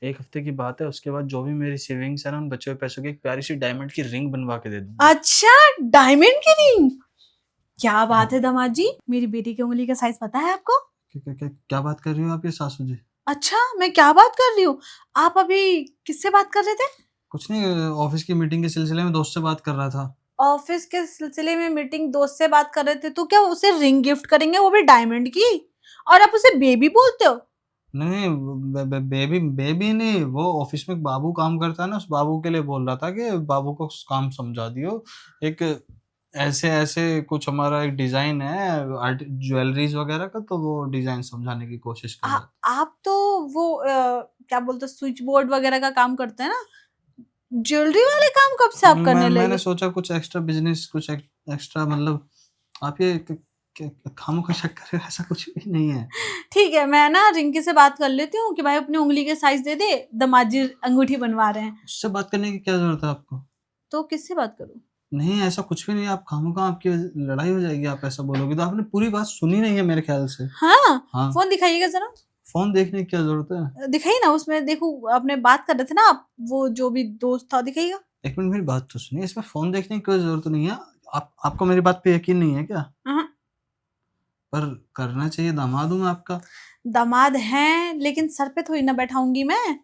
1 हफ्ते की बात है, उसके बाद जो भी मेरी सेविंग्स है ना, उन बचे हुए पैसों की एक प्यारी-सी डायमंड की रिंग बनवा के दे दूँगा। अच्छा, डायमंड की रिंग? क्या बात है हाँ। दामाद जी, मेरी बेटी की उंगली का साइज पता है आपको? क्या बात कर रही हो आप ये सासू जी? अच्छा, मैं क्या बात कर रही हूँ? आप अभी किससे बात कर रहे थे? कुछ नहीं, ऑफ़िस की मीटिंग के सिलसिले में दोस्त से बात कर रहा था। ऑफिस के सिलसिले में मीटिंग दोस्त से बात कर रहे थे, तो क्या उसे रिंग गिफ्ट करेंगे, वो भी डायमंड की? और आप उसे बेबी बोलते हो? नहीं, बेबी बेबी नहीं, वो ऑफ़िस में एक बाबू काम करता है ना, उस बाबू के लिए बोल रहा था कि बाबू को काम समझा दियो। एक ऐसे-ऐसे कुछ हमारा एक डिज़ाइन है आर्ट ज्वेलरीज़ वग़ैरह का, तो वो डिज़ाइन समझाने की कोशिश कर रहा था। आप तो वो क्या बोलते हैं, स्विच बोर्ड वगैरह का काम करते हैं ना? ज्वेलरी वाले काम कब से आप करने मैंने लगे? सोचा कुछ एक्स्ट्रा बिज़नेस, कुछ एक्स्ट्रा मतलब आप ये खामोखा शक कर रहे हो, ऐसा कुछ भी नहीं है। ठीक है, मैं ना रिंकी से बात कर लेती हूँ कि भाई अपनी उंगली के साइज दे दे, दामाद जी अंगूठी बनवा रहे हैं। उससे बात करने की क्या ज़रूरत है आपको? तो किससे बात करूँ? नहीं, ऐसा कुछ भी नहीं है, आप खामोखा आपकी लड़ाई हो जाएगी, आप ऐसा बोलोगे तो। आपने पूरी बात सुनी नहीं है मेरे ख़्याल से। हाँ, हाँ, फ़ोन दिखाइएगा ज़रा। फ़ोन देखने की क्या ज़रूरत है? दिखाइए ना, उसमें देखूँ आपने बात कर रहे थे ना आप, वो जो भी दोस्त था, दिखाइएगा। 1 मिनट मेरी बात तो सुनिए, इसमें फ़ोन देखने की कोई ज़रूरत नहीं है। आपको मेरी बात पे यकीन नहीं है क्या? अहं, पर करना चाहिए, दामाद हूँ मैं आपका। दामाद हैं, लेकिन सर पे थोड़ी ना बैठाऊँगी मैं,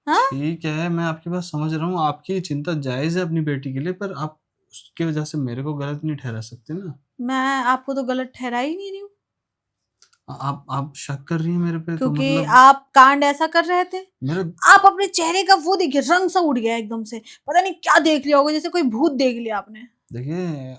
हाँ? ठीक है, मैं आपकी बात समझ रहा हूँ, आपकी चिंता जायज़ है अपनी बेटी के लिए, पर आप उसकी वजह से मेरे को गलत नहीं ठहरा सकते ना। मैं आपको तो गलत ठहरा ही नहीं रही हूँ, आप शक कर रही हैं मेरे पे, तो क्योंकि मतलब आप कांड ऐसा कर रहे थे। मेरा आप अपने चेहरे का वो देखिए, रंग सा उड़ गया एकदम से। पता नहीं क्या देख लिया होगा, जैसे कोई भूत देख लिया आपने। देखिए,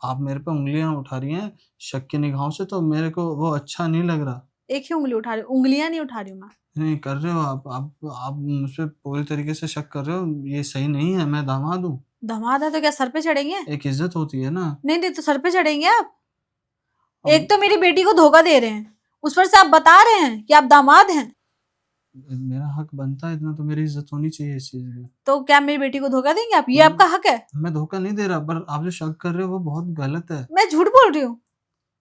आप मेरे पे उँगलियाँ उठा रही हैं शक की निगाहों से, तो मेरे को वो अच्छा नहीं लग रहा। एक ही उँगली उठा रही हूँ, उँगलियाँ नहीं उठा रही हूँ मैं। नहीं कर रहे हो आप मुझ पे पूरी तरीके से शक कर रहे हो, ये सही नहीं है, मैं दामाद हूँ। दामाद है तो क्या सर पे चढ़ेंगे? एक इज़्ज़त होती है ना। नहीं, नहीं तो सर पे चढ़ेंगे आप? अब एक तो मेरी बेटी को धोखा दे रहे हैं, उस पर से आप बता रहे हैं कि आप दामाद हैं। मेरा हक बनता है इतना, तो मेरी इज़्ज़त होनी चाहिए इस चीज़ में। तो क्या मेरी बेटी को धोखा देंगे आप? ये मैं आपका हक है। मैं धोखा नहीं दे रहा, पर आप जो शक कर रहे हो वो बहुत गलत है। मैं झूठ बोल रही हूँ?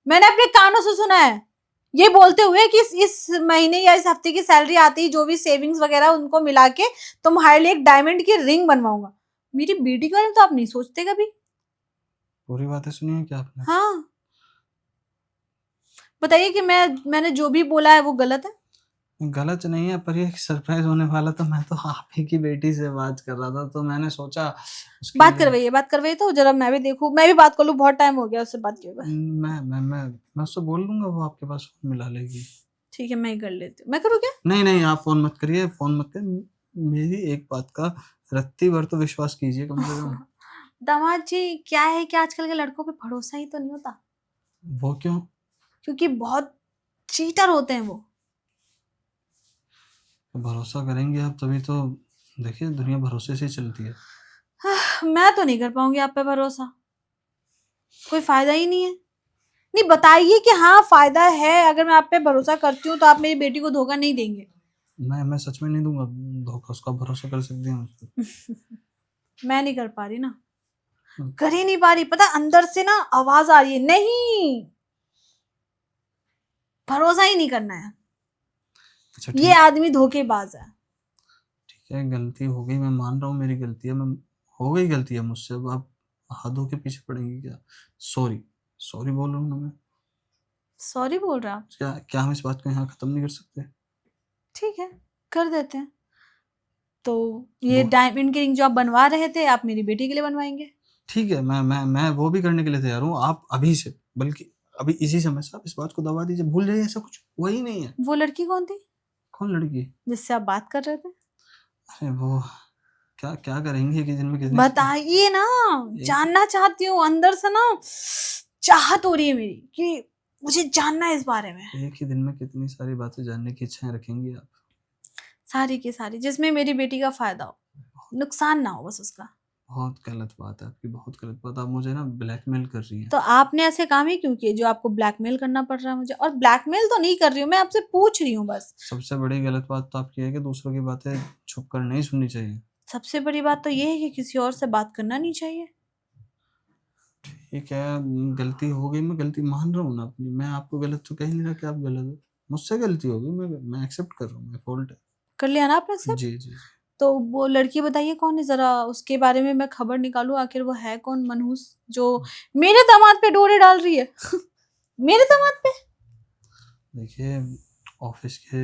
मैंने अपने कानों से सुना है ये बोलते हुए कि इस महीने या इस हफ्ते की सैलरी आती ही जो भी सेविंग्स वगैरह उनको मिला के तुम्हारे लिए एक डायमंड की रिंग बनवाऊंगा। मेरी बेटी के बारे में तो आप नहीं सोचते कभी। पूरी बातें सुनी है क्या आपने? हाँ, बताइए कि मैंने जो भी बोला है वो गलत है? गलत नहीं है, पर ये एक सरप्राइज़ होने वाला था। मैं तो आप ही की बेटी से बात कर रहा था, तो मैंने सोचा उसके लिए बात करवाइए तो जरा मैं भी देखूं, मैं भी बात कर लूं, बहुत टाइम हो गया उससे बात किए हुए। मैं उससे बोल दूँगा, वो आपके पास फ़ोन मिला लेगी। ठीक है, मैं ही कर लेती हूँ। मैं करूँ क्या? नहीं, नहीं, आप फ़ोन मत करिए, फ़ोन मत करिए। मेरी एक बात का रत्ती भर तो विश्वास कीजिए कम से कम। दामाद जी, क्या है कि आजकल के लड़कों पे भरोसा ही तो नहीं होता, वो क्यों? क्योंकि बहुत चीटर होते हैं वो। तो भरोसा करेंगे आप तभी तो, देखिए दुनिया भरोसे से ही चलती है। मैं तो नहीं कर पाऊंगी आप पे भरोसा, कोई फायदा ही नहीं है। नहीं, बताइए कि हाँ फायदा है, अगर मैं आप पे भरोसा करती हूँ तो आप मेरी बेटी को धोखा नहीं देंगे। मैं सच में नहीं दूँगा धोखा, उसका भरोसा कर सकती हैं मुझ पे। मैं नहीं कर पा रही ना, हुँ, कर ही नहीं पा रही, पता अंदर से ना आवाज आ रही है, नहीं भरोसा ही नहीं करना है। अच्छा ये ठीक आदमी धोखेबाज है। ठीक है, गलती हो गई, मैं मान रहा हूँ मेरी गलती है, मैं हो गई गलती है मुझसे, अब आप हाथों के पीछे पड़ेंगी क्या? सॉरी, सॉरी बोल रहा हूँ ना मैं। सॉरी बोल रहा आप? क्या क्या हम इस बात को यहाँ खत्म नहीं कर सकते? ठीक है, कर देते हैं। तो ये वो डायमंड की रिंग जो आप बनवा रहे थे, आप मेरी बेटी के लिए बनवाएंगे? ठीक है, मैं वो भी करने के लिए तैयार हूँ, आप अभी से, बल्कि अभी इसी समय से आप इस बात को दबा दीजिए, भूल जाइए, ऐसा कुछ हुआ ही नहीं है। वो लड़की कौन थी कौन लड़की? जिससे आप बात कर रहे थे? अरे वो क्या क्या करेंगे एक ही दिन में कितनी सी बताइए ना, एक जानना चाहती हूँ, अंदर से ना चाहत हो रही है मेरी कि मुझे जानना है इस बारे में। एक ही दिन में कितनी सारी बातें जानने की इच्छाएँ रखेंगी आप। सारी की सारी, जिसमें मेरी बेटी का फायदा हो, नुकसान ना हो बस उसका। बहुत गलत बात है आपकी, बहुत गलत बात। आप मुझे ना ब्लैकमेल कर रही हैं। तो आपने ऐसे काम ही क्यों किए जो आपको ब्लैकमेल करना पड़ रहा है मुझे? और ब्लैकमेल तो नहीं कर रही हूँ मैं, आपसे पूछ रही हूँ बस। सबसे बड़ी गलत बात तो आपकी है कि दूसरों की बातें छुप कर नहीं सुननी चाहिए। सबसे बड़ी बात तो ये है कि किसी और से बात करना नहीं चाहिए। ठीक है, गलती हो गई, मैं गलती मान रहा हूँ ना अपनी। मैं आपको गलत तो कह ही नहीं रहा कि आप गलत हो। मुझसे गलती हो गई, मैं एक्सेप्ट कर रहा हूँ, मेरा फ़ॉल्ट है। कर लिया ना आपने एक्सेप्ट? जी, जी। तो वो लड़की बताइए कौन है, ज़रा उसके बारे में मैं खबर निकालूँ, आखिर वो है कौन मनहूस जो मेरे दामाद पे डोरे डाल रही है? मेरे दामाद पे? देखिए, ऑफ़िस के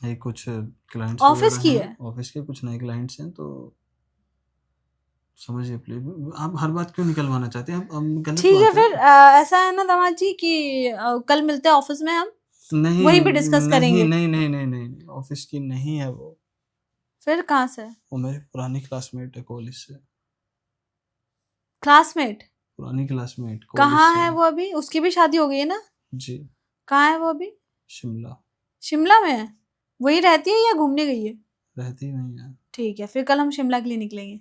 ये कुछ क्लाइंट्स ऑफ़िस वग़ैरह की हैं, है? ऑफ़िस के कुछ नए क्लाइंट्स हैं, तो समझिए प्लीज़। आप हर बात क्यों निकलवाना चाहते हैं? अब गलत ठीक है बात है। फिर ऐसा है ना दामाद जी कि कल मिलते हैं ऑफ़िस में हम, नहीं, वहीं पे डिस्कस नहीं, करेंगे। नहीं, नहीं, नहीं, नहीं, ऑफ़िस की नहीं है वो। फिर कहाँ से है? वो मेरी पुरानी क्लासमेट है कॉलेज से। क्लासमेट? पुरानी क्लासमेट कॉलेज कहाँ से। है वो अभी? उसकी भी शादी हो गई है ना? जी, कहाँ है वो अभी? शिमला। शिमला में है? वहीं रहती है या घूमने गई है? रहती नहीं है। ठीक है, फिर कल हम शिमला के लिए निकलेंगे।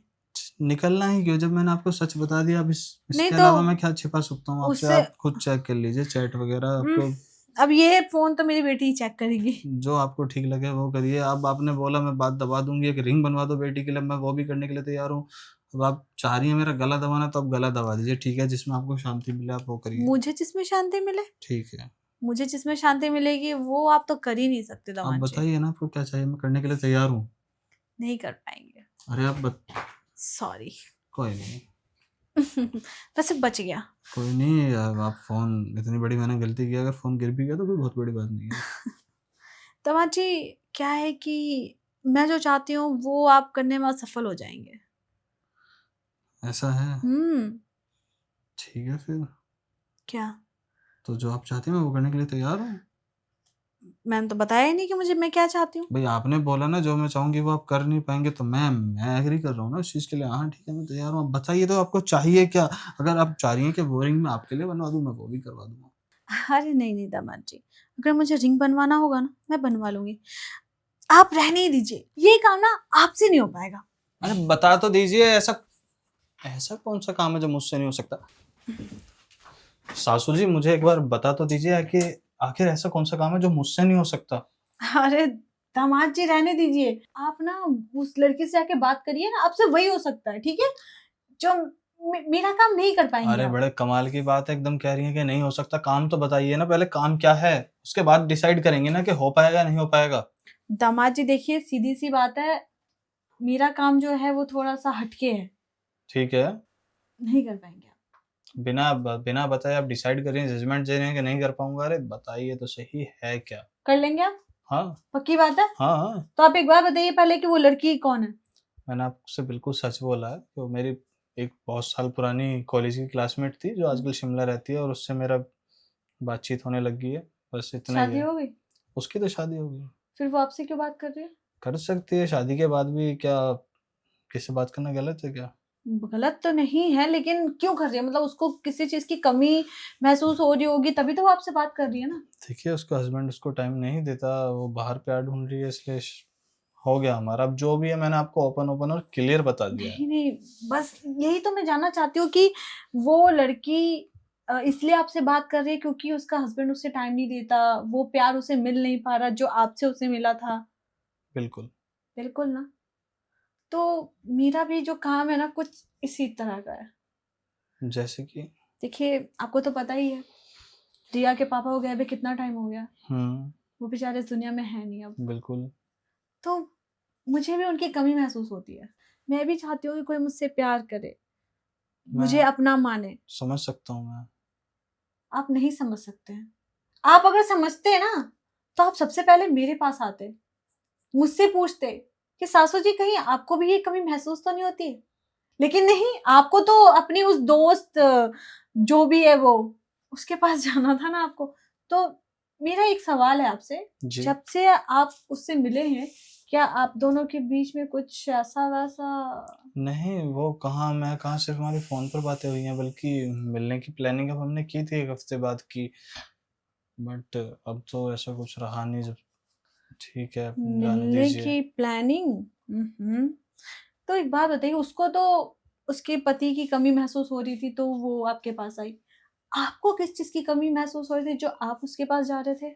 निकलना ही क्यों, जब मैंने आपको सच बता दिया। अब नहीं इसके तो अलावा मैं क्या छिपा सकता हूँ आपसे? उससे आप खुद चेक कर लीजिए चैट वग़ैरह उम, आपको। अब ये फ़ोन तो मेरी बेटी ही चेक करेगी। जो आपको ठीक लगे वो करिए। अब आपने बोला मैं बात दबा दूँगी, एक रिंग बनवा दो बेटी के लिए, मैं वो भी करने के लिए तैयार हूँ। अब आप चाह रही हैं मेरा गला दबाना, तो आप गला दबा दीजिए, ठीक है? जिसमें आपको शांति मिले आप वो करिए। मुझे जिसमें शांति मिले, ठीक है। मुझे जिसमें शांति मिलेगी वो आप तो कर ही नहीं सकते आप दामाद जी। बताइए ना आपको क्या चाहिए? मैं करने के लिए तैयार हूँ। नहीं कर पाएँगे, अरे आप बत सॉरी। कोई नहीं, वैसे बच गया। कोई नहीं। अब आप फ़ोन, इतनी बड़ी मैंने गलती की, अगर फ़ोन गिर भी गया तो कोई बहुत बड़ी बात नहीं है। दामाद जी क्या है कि मैं जो चाहती हूँ वो आप करने में असफल हो जाएँगे। ऐसा है? हुँ, ठीक है फिर। क्या? तो जो आप चाहती हैं मैं वो करने के लिए तैयार हूँ। मैंने तो बताया ही नहीं कि मैं क्या चाहती हूँ। भई आपने बोला ना जो मैं चाहूँगी वो आप कर नहीं पाएँगे, तो मैं एग्री कर रहा हूँ ना उस चीज़ के लिए। हाँ, ठीक है मैं तैयार हूँ। आप बताइए तो आपको चाहिए क्या? अगर आप चाह रही हैं कि वो रिंग मैं आपके लिए बनवा दूँ, मैं वो भी करवा दूँगा। अरे नहीं, नहीं दामाद जी, अगर मुझे रिंग बनवाना होगा ना, मैं बनवा लूँगी। आप रहने ही दीजिए, ये काम ना आपसे नहीं हो पाएगा। अरे बता तो दीजिए, ऐसा ऐसा कौन-सा काम है जो मुझसे नहीं हो सकता? सासू जी मुझे एक बार बता तो दीजिए कि आखिर ऐसा कौन-सा काम है जो मुझसे नहीं हो सकता? अरे दामाद जी रहने दीजिए। आप ना उस लड़की से जाके बात करिए ना, आपसे वही हो सकता है, ठीक है? जो मेरा काम नहीं कर पाएँगे अरे आप। बड़े कमाल की बात है, एकदम कह रही हैं कि नहीं हो सकता। काम तो बताइए ना पहले, काम क्या है? उसके बाद डिसाइड करेंगे ना कि हो पाएगा नहीं हो पाएगा। दामाद जी देखिए सीधी-सी बात है, मेरा काम जो है वो थोड़ा-सा हटके है, ठीक है। नहीं कर पाएँगे आप। बिना बताए आप डिसाइड कर रही हैं, जजमेंट दे रही हैं कि नहीं कर पाऊँगा। अरे बताइए तो सही है क्या? कर लेंगे आप? हाँ, पक्की बात है? हाँ, हाँ। तो आप एक बात बताइए पहले कि वो लड़की कौन है? मैंने आपसे बिल्कुल सच बोला है। वो मेरी एक बहुत साल पुरानी कॉलेज की क्लासमेट थी जो हुँ, आजकल शिमला रहती है, और उससे मेरा बातचीत होने लग गई है। बस इतना ही शादी है। हो गई? उसकी तो शादी हो गई। फिर वो आपसे क्यों बात कर रही है? कर सकती है शादी के बाद भी। क्या किसी से बात करना गलत है क्या? गलत तो नहीं है लेकिन क्यों कर रही है? मतलब उसको किसी चीज़ की कमी महसूस हो रही होगी तभी तो वो आपसे बात कर रही है ना? देखिए उसका हस्बैंड उसको टाइम नहीं देता, वो बाहर प्यार ढूँढ रही है, इसलिए हो गया हमारा। अब जो भी है मैंने आपको ओपन और क्लियर बता दिया है। नहीं, नहीं, बस यही तो मैं जानना चाहती हूँ कि वो लड़की इसलिए आपसे बात कर रही है क्योंकि उसका हस्बैंड उसे टाइम नहीं देता, वो प्यार उसे मिल नहीं पा रहा जो आपसे उसे मिला था। बिल्कुल। बिल्कुल ना? तो मेरा भी जो काम है ना कुछ इसी तरह का है। जैसे कि? देखिए, आपको तो पता ही है, रिया के पापा को गए हुए कितना टाइम हो गया। हुँ, वो बेचारे इस दुनिया में हैं नहीं अब। बिल्कुल। तो मुझे भी उनकी कमी महसूस होती है। मैं भी चाहती हूँ कि कोई मुझसे प्यार करे, मुझे मैं अपना माने। समझ सकता हूँ मैं। आप नहीं समझ सकते हैं। आप अगर समझते ना, तो आप सबसे पहले मेरे पास आते, मुझसे पूछते कि सासू जी कहीं आपको भी ये कमी महसूस तो नहीं होती है? लेकिन नहीं, आपको तो अपनी उस दोस्त जो भी है वो, उसके पास जाना था ना आपको। तो मेरा एक सवाल है आपसे, जी। जब से आप उससे मिले हैं, क्या आप दोनों के बीच में कुछ ऐसा-वैसा नहीं, वो कहाँ, मैं कहाँ, सिर्फ़ हमारी फ़ोन पर बातें हुई हैं, बल्कि मिलने की प्लानिंग अब हमने की थी 1 हफ़्ते बाद की। बट अब तो ऐसा कुछ रहा नहीं। जब ठीक है, जाने मिलने दीजिए। की प्लानिंग? हुँ। तो एक बात बताइए उसको तो उसके पति की कमी महसूस हो रही थी तो वो आपके पास आई। आपको किस चीज़ की कमी महसूस हो रही थी जो आप उसके पास जा रहे थे?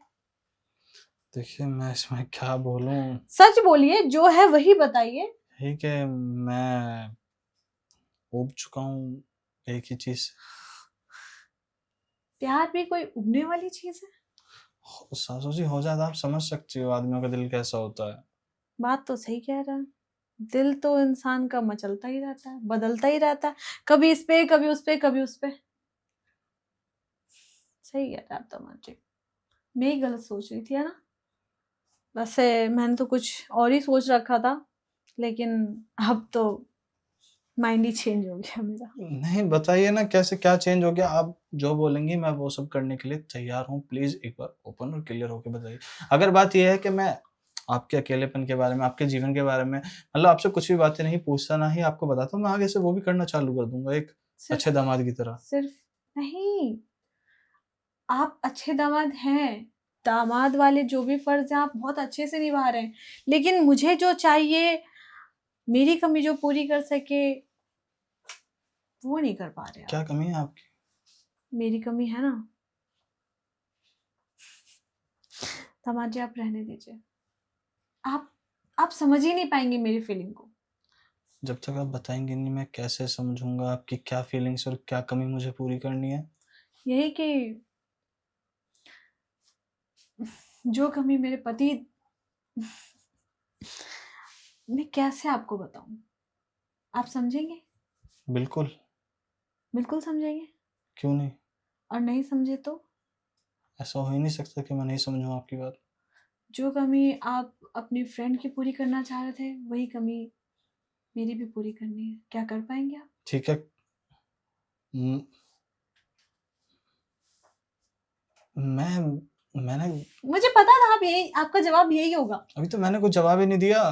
देखिए मैं इसमें क्या बोलूँ? सच बोलिए, जो है वही बताइए। ठीक है, मैं ऊब चुका हूँ एक ही चीज़ से। प्यार भी कोई उगने वाली चीज़ है? सासू जी हो जाता, आप समझ सकती हो आदमियों का दिल कैसा होता है। बात तो सही कह रहा है। दिल तो इंसान का मचलता ही रहता है, बदलता ही रहता है, कभी इस पे, कभी उस पे, कभी उस पे। सही कह रहा है तमन जी। मैं ही गलत सोच रही थी, है ना? वैसे मैंने तो कुछ और ही सोच रखा था, लेकिन अब तो माइंड ही चेंज हो गया मेरा। नहीं, बताइए ना कैसे क्या चेंज हो गया? आप जो बोलेंगी मैं वो सब करने के लिए तैयार हूँ। प्लीज़ एक बार ओपन और क्लियर होके बताइए। अगर बात ये है कि मैं आपके अकेलेपन के बारे में, आपके जीवन के बारे में मतलब आपसे कुछ भी बातें नहीं पूछता, ना ही आपको बताता हूँ, मैं आगे से वो भी करना चालू कर दूँगा एक सिर्फ अच्छे दामाद की तरह। सिर्फ नहीं, आप अच्छे दामाद हैं। दामाद वाले जो भी फर्ज हैं आप बहुत अच्छे से निभा रहे हैं, लेकिन मुझे जो चाहिए, मेरी कमी जो पूरी कर सके, वो नहीं कर पा रहे आप। क्या कमी है आपकी? मेरी कमी है ना। दामाद जी आप रहने दीजिए। आप आप समझ ही नहीं पाएंगे मेरी फीलिंग को। जब तक आप बताएँगी नहीं मैं कैसे समझूँगा आपकी क्या फीलिंग्स और क्या कमी मुझे पूरी करनी है? यही कि जो कमी मेरे पति, मैं कैसे आपको बताऊं? आप समझेंगे? बिल्कुल, बिल्कुल समझेंगे। क्यों नहीं? और नहीं समझे तो? ऐसा हो ही नहीं सकता कि मैं नहीं समझूँ आपकी बात। जो कमी आप अपनी फ्रेंड की पूरी करना चाह रहे थे, वही कमी मेरी भी पूरी करनी है। क्या कर पाएंगे आप? ठीक है। उम, मैंने मुझे पता था आप यही, आपका जवाब यही होगा। अभी तो मैंने कुछ जवाब ही नहीं दिया।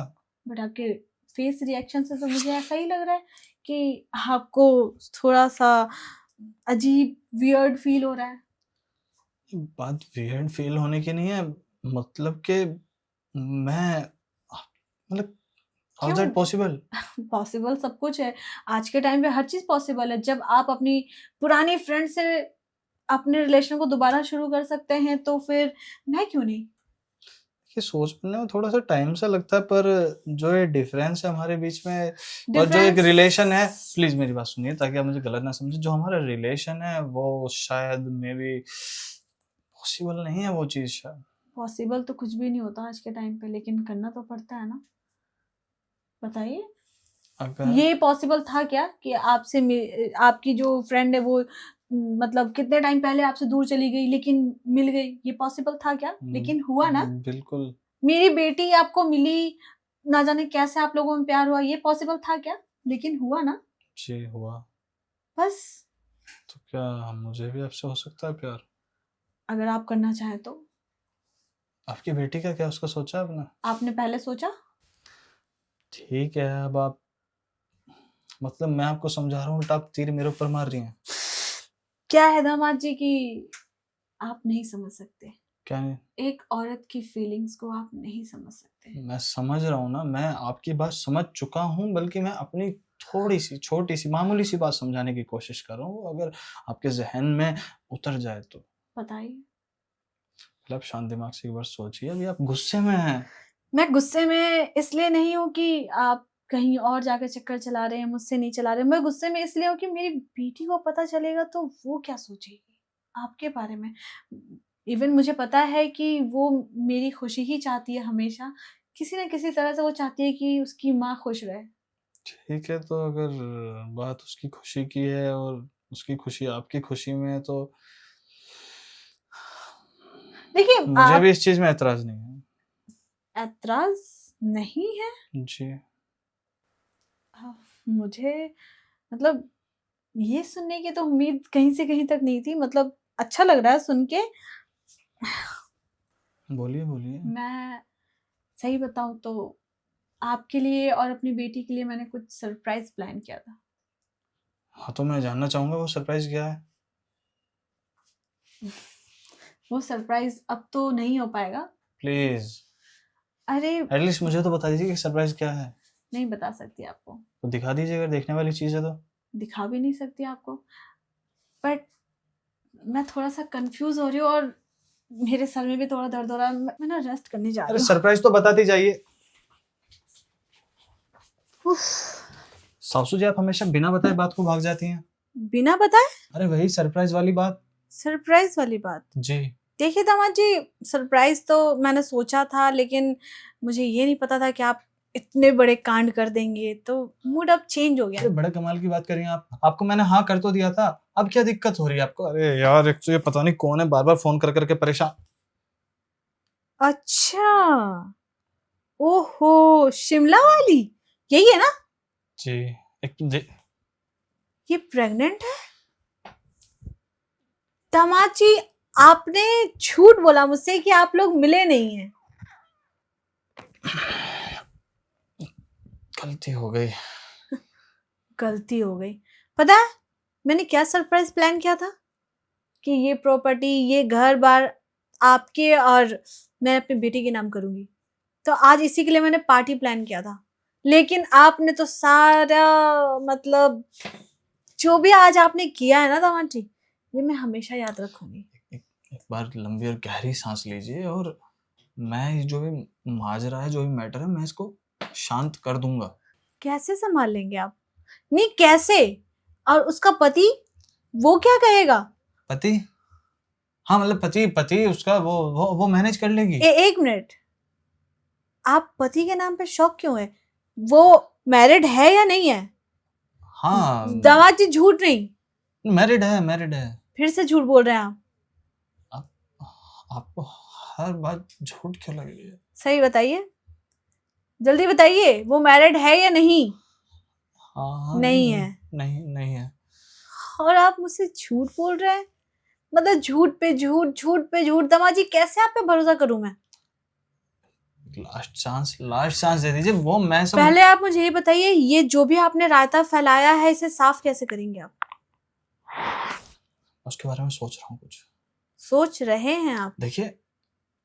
बट आपके फेस रिएक्शन से तो मुझे ऐसा ही लग रहा है कि आपको थोड़ा सा अजीब, वियर्ड फील हो रहा है। बात वियर्ड फील होने की नहीं है, मतलब कि मैं मतलब हाउ इज़ क्यों? That possible? पॉसिबल सब कुछ है। आज के टाइम पे हर चीज़ पॉसिबल है। जब आप अपनी पुरानी फ्रेंड से अपने रिलेशन को दोबारा शुरू कर सकते हैं, तो फिर मैं क्यों नहीं? ये सोच पाने में थोड़ा-सा टाइम सा लगता है, पर जो ये डिफरेंस है हमारे बीच में और जो एक डिफरेंस रिलेशन है, प्लीज़ मेरी बात सुनिए ताकि आप मुझे गलत ना समझें। जो हमारा रिलेशन है वो शायद मेबी पॉसिबल नहीं है वो चीज़ शायद। पॉसिबल तो कुछ भी नहीं होता आज के टाइम पे, लेकिन करना तो पड़ता है ना। बताइए, अगर ये पॉसिबल था क्या कि आपकी जो फ्रेंड है वो मतलब कितने टाइम पहले आपसे दूर चली गई लेकिन मिल गई? ये पॉसिबल था क्या? लेकिन हुआ ना। बिल्कुल, मेरी बेटी आपको मिली, ना जाने कैसे आप लोगों में प्यार हुआ, ये पॉसिबल था क्या? लेकिन हुआ ना। जी हुआ। बस, तो क्या मुझे भी आपसे हो सकता है प्यार? अगर आप करना चाहें तो। आपकी बेटी का क्या उसका सोचा है आपने? आपने पहले सोचा? ठीक है, अब आप मतलब मैं आपको समझा रहा हूँ, उल्टा आप तीर मेरे ऊपर मार रही हैं। क्या है दामाद जी कि आप नहीं समझ सकते। क्या नहीं? एक औरत की फीलिंग्स को आप नहीं समझ सकते। मैं समझ रहा हूँ ना, मैं आपकी बात समझ चुका हूँ, बल्कि मैं अपनी थोड़ी-सी, छोटी-सी, मामूली-सी बात समझाने की कोशिश कर रहा हूँ, अगर आपके ज़हन में उतर जाए तो। बताइए। मतलब आप शांत दिमाग से एक बार सोचिए, अभी आप गुस्से में हैं। मैं गुस्से में इसलिए नहीं हूँ कि आप कहीं और जाकर चक्कर चला रहे हैं, मुझसे नहीं चला रहे। मैं गुस्से में इसलिए हूँ कि मेरी बेटी को पता चलेगा तो वो क्या सोचेगी आपके बारे में। इवन मुझे पता है कि वो मेरी खुशी ही चाहती है हमेशा। किसी न किसी तरह से वो चाहती है कि उसकी माँ खुश रहे। ठीक है, तो अगर बात उसकी खुशी की है और उसकी खुशी आपकी खुशी में है, तो देखिए, मुझे भी इस चीज़ में ऐतराज़ नहीं है। ऐतराज़ नहीं है। जी। हाँ, मुझे मतलब ये सुनने की तो उम्मीद कहीं से कहीं तक नहीं थी। मतलब अच्छा लग रहा है सुन के। बोलिए, बोलिए। मैं सही बताऊँ तो आपके लिए और अपनी बेटी के लिए मैंने कुछ सरप्राइज़ प्लान किया था। हाँ, तो मैं जानना चाहूँगा वो सरप्राइज़ क्या है? वो सरप्राइज़ अब तो नहीं हो पाएगा। प्लीज़, अरे! एटलीस्ट मुझे तो बता दीजिए कि सरप्राइज़ क्या है? नहीं बता सकती आपको। तो दिखा दीजिए अगर देखने वाली चीज़ है तो। दिखा भी नहीं सकती आपको। बट मैं थोड़ा-सा कन्फ्यूज़ हो रही हूँ और मेरे सर में भी थोड़ा दर्द हो रहा है। मैं ना रेस्ट करने जा अरे रही हूँ। सरप्राइज़ तो बताते जाइए। उफ़! सासू जी आप हमेशा बिना बताए बात को भाग जाती हैं। बिना बताए? अरे वही सरप्राइज़ वाली बात। सरप्राइज़ वाली बात। जी। देखिए दामाद जी, सरप्राइज तो मैंने सोचा था, लेकिन मुझे ये नहीं पता था कि आप इतने बड़े कांड कर देंगे, तो मूड अब चेंज हो गया। अरे बड़े कमाल की बात करिए आप, आपको मैंने हाँ कर तो दिया था, अब क्या दिक्कत हो रही है आपको? अरे यार एक तो ये पता नहीं कौन है बार बार फोन कर करके परेशान। अच्छा, ओहो, शिमला वाली, यही है ना? जी। एक तो ये प्रेग्नेंट है? दामाद जी, आपने झूठ बोला मुझसे कि आप लोग मिले नहीं हैं। गलती हो गई। गलती हो गई। पता है मैंने क्या सरप्राइज प्लान किया था? कि ये प्रॉपर्टी, ये घर बार आपके और मैं अपनी बेटी के नाम करूंगी। तो आज इसी के लिए मैंने पार्टी प्लान किया था, लेकिन आपने तो सारा, मतलब जो भी आज आपने किया है ना दामाद जी, ये मैं हमेशा याद रखूंगी। एक बार लंबी और गहरी सांस लीजिए, और मैं जो भी माजरा है, जो भी मैटर है, मैं इसको शांत कर दूंगा। कैसे संभाल लेंगे आप? नहीं कैसे? और उसका पति, वो क्या कहेगा? पति? हाँ मतलब पति, पति उसका वो मैनेज कर लेगी। एक मिनट, आप पति के नाम पे शौक क्यों है? वो मैरिड है या नहीं है? हाँ दामाद जी झूठ नहीं, मैरिड है, मैरिड है। फिर से झूठ बोल रहे हैं आप। आप, आपको हर बात झूठ क्यों लग रही है? सही बताइए, जल्दी बताइए, वो मैरिड है या नहीं? हाँ नहीं है। नहीं नहीं है। और आप मुझसे झूठ बोल रहे हैं, मतलब झूठ पे झूठ, झूठ पे झूठ। दामाद जी कैसे आप पे भरोसा करूं मैं? लास्ट चांस दे दीजिए, वो मैं सब। पहले आप मुझे ये बताइए, ये जो भी आपने रायता फैलाया है, इसे साफ कैसे करेंगे आप? उसके बारे में सोच रहा हूँ कुछ। सोच रहे हैं आप? देखिए,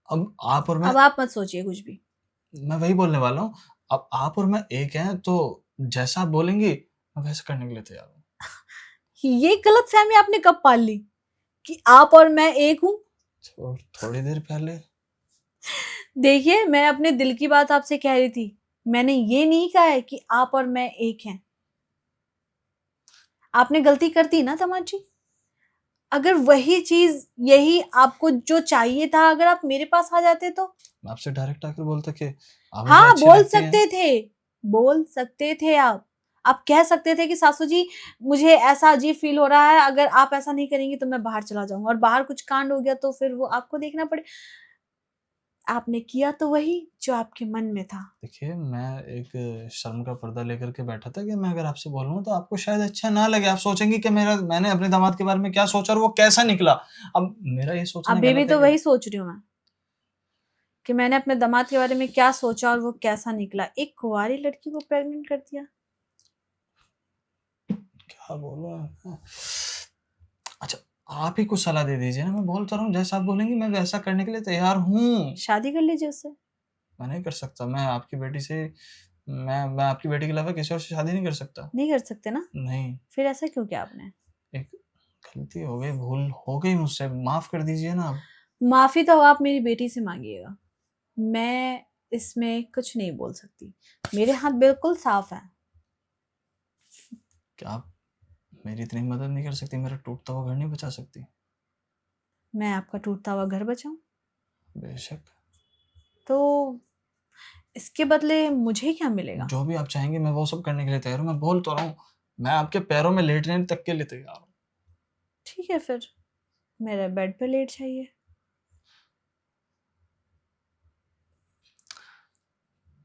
अब आप और मैं, अब आप मत सोचिए कुछ भी। मैं वही बोलने वाला हूँ। अब आप और मैं एक हैं, तो जैसा आप बोलेंगी मैं वैसा करने के लिए तैयार हूँ। ये गलतफहमी आपने कब पाल ली कि आप और मैं एक हूं? थोड़ी देर पहले। देखिए, मैं अपने दिल की बात आपसे कह रही थी, मैंने ये नहीं कहा है कि आप और मैं एक हैं। आपने गलती कर दी ना दामाद जी। अगर वही चीज, यही आपको जो चाहिए था, अगर आप मेरे पास आ जाते तो। आपसे डायरेक्ट आकर बोलते कि आप मुझे हाँ, अच्छी बोल लगती हैं। सकते थे, बोल सकते थे आप कह सकते थे कि सासू जी, मुझे ऐसा अजीब फील हो रहा है, अगर आप ऐसा नहीं करेंगी तो मैं बाहर चला जाऊंगा, और बाहर कुछ कांड हो गया तो फिर वो आपको देखना पड़े। आपने किया तो वही जो आपके मन में था। देखिए, मैं एक शर्म का पर्दा लेकर के बैठा था कि मैं अगर आपसे बोलूँ तो आपको शायद अच्छा ना लगे। आप सोचेंगी कि मैंने अपने दामाद के बारे में क्या सोचा और वो कैसा निकला। अब मेरा ये सोचना अभी भी गलत है तो क्या? वही सोच रही हूँ मैं, कि मैंने अपने दामाद के बारे में क्या सोचा और वो कैसा निकला। एक कुंवारी लड़की को प्रेग्नेंट कर दिया। क्या बोलूँ आपको? अच्छा, आप ही कुछ सलाह दे दीजिए ना, मैं बोलता रहूँ, जैसा आप बोलेंगी मैं वैसा करने के लिए तैयार हूँ। शादी कर लीजिए उससे। मैं नहीं कर सकता, मैं आपकी बेटी से, मैं आपकी बेटी के अलावा किसी और से शादी नहीं कर सकता। नहीं कर सकते ना? नहीं, फिर ऐसा क्यों किया आपने? एक गलती हो गई, भूल हो गई मुझसे, माफ़ कर दीजिए ना आप। माफी तो आप मेरी बेटी से मांगिएगा, मैं इसमें कुछ नहीं बोल सकती, मेरे हाथ बिल्कुल साफ है। क्या आप मेरी इतनी मदद नहीं कर सकती? मेरा टूटता हुआ घर नहीं बचा सकती? मैं आपका टूटता हुआ घर बचाऊं? बेशक। तो इसके बदले मुझे क्या मिलेगा? जो भी आप चाहेंगे मैं वो सब करने के लिए तैयार हूँ, मैं बोल तो रहा हूँ। मैं आपके पैरों में लेटने तक के लिए तैयार हूँ। ठीक है, फिर मेरे बेड पे लेट जाइए।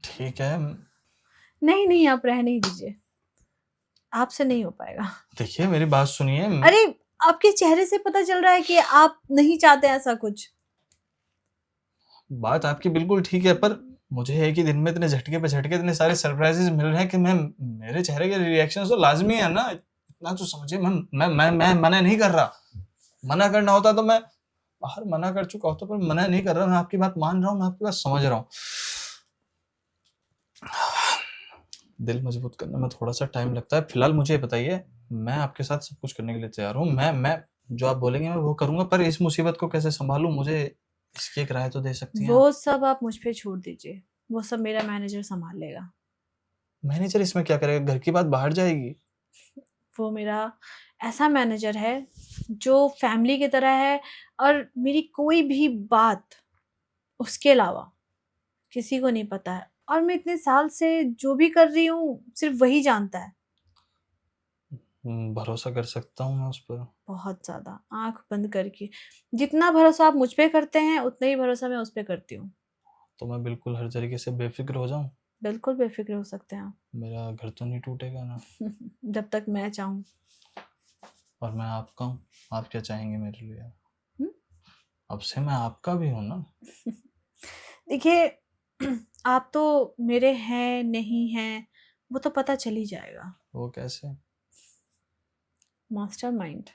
ठीक है। नहीं नहीं, आप रहने ही दीजिए, आपसे नहीं हो पाएगा। देखिए मेरी बात सुनिए। अरे, आपके चेहरे से पता चल रहा है कि आप नहीं चाहते ऐसा कुछ। बात आपकी बिल्कुल ठीक है, पर मुझे एक ही दिन में इतने झटके पे झटके, इतने सारे सरप्राइजेस मिल रहे हैं कि मेरे चेहरे के रिएक्शन तो लाजमी है ना। इतना तो समझिए, मैं मना नहीं कर रहा। मना करना होता तो मैं बाहर मना कर चुका होता, पर मना नहीं कर रहा। मैं आपकी बात मान रहा हूँ, मैं आपकी बात समझ रहा हूँ। दिल मजबूत करने में थोड़ा सा टाइम लगता है। फिलहाल मुझे बताइए, मैं आपके साथ सब कुछ करने के लिए तैयार हूँ। मैं जो आप बोलेंगे मैं वो करूंगा, पर इस मुसीबत को कैसे संभालूं, मुझे इसकी एक राय तो दे सकती हैं आप? वो सब आप मुझ पे छोड़ दीजिए, वो सब मेरा मैनेजर संभाल लेगा। मैनेजर इसमें क्या करेगा? घर की बात बाहर जाएगी। वो मेरा ऐसा मैनेजर है जो फैमिली की तरह है, और मेरी कोई भी बात उसके अलावा किसी को नहीं पता है, और मैं इतने साल से जो भी कर रही हूँ सिर्फ वही जानता है। भरोसा कर सकता हूँ मैं उस पर? बहुत ज्यादा, आंख बंद करके। जितना भरोसा आप मुझ पे करते हैं उतना ही भरोसा मैं उस पे करती हूँ। तो मैं बिल्कुल हर तरीके से बेफिक्र हो जाऊं? बिल्कुल बेफिक्र हो सकते हैं मेरा घर तो नहीं टूटेगा ना? आप। जब तक मैं चाहूँ। और मैं आपका हूँ, आप क्या चाहेंगे मेरे लिए? हम्म? अब से मैं आपका भी हूँ ना? देखिए, आप तो मेरे हैं नहीं हैं वो तो पता चल ही जाएगा। वो कैसे? मास्टरमाइंड।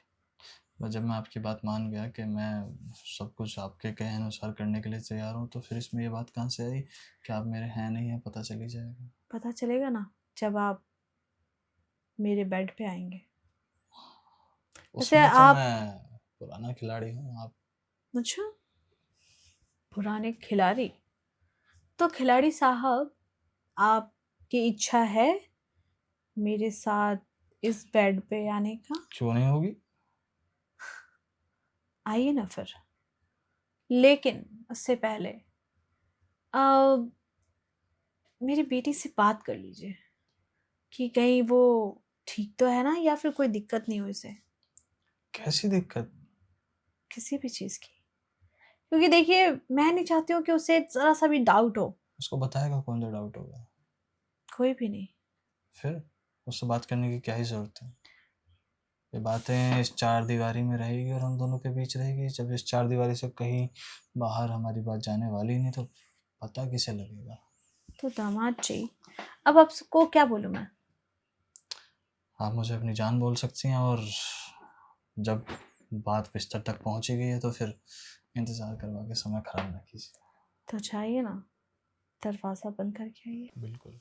जब मैं आपकी बात मान गया कि मैं सब कुछ आपके कहे अनुसार करने के लिए तैयार हूँ, तो फिर इसमें ये बात कहाँ से आई कि आप मेरे हैं नहीं है, पता चल ही जाएगा? पता चलेगा ना जब आप मेरे बेड पे आएंगे। वैसे उसमें तो आप, मैं पुराना खिलाड़ी हूँ। आप अच्छा, पुराने खिलाड़ी? तो खिलाड़ी साहब, आपकी इच्छा है मेरे साथ इस बेड पे आने का? क्यों नहीं होगी? आइए ना फिर। लेकिन उससे पहले अ, मेरी बेटी से बात कर लीजिए कि कहीं वो ठीक तो है ना, या फिर कोई दिक्कत नहीं हुई उसे कैसी दिक्कत? किसी भी चीज की। क्योंकि देखिए, मैं नहीं चाहती हूँ कि उसे जरा सा भी डाउट हो। उसको बताएगा कौन जो डाउट होगा? कोई भी नहीं। फिर उससे बात करने की क्या ही जरूरत है? ये बातें इस चार दीवारी में रहेगी और हम दोनों के बीच रहेगी। जब इस चार दीवारी से कहीं बाहर हमारी बात जाने वाली नहीं, तो पता किसे लगेगा? तो दामाद जी, अब आपको क्या बोलूं मैं? आप मुझे अपनी जान बोल सकती हैं, और जब बात बिस्तर तक पहुंची गई है तो फिर इंतजार करवा के समय खराब ना कीजिए। तो चाहिए ना, दरवाजा बंद करके आइए। बिल्कुल।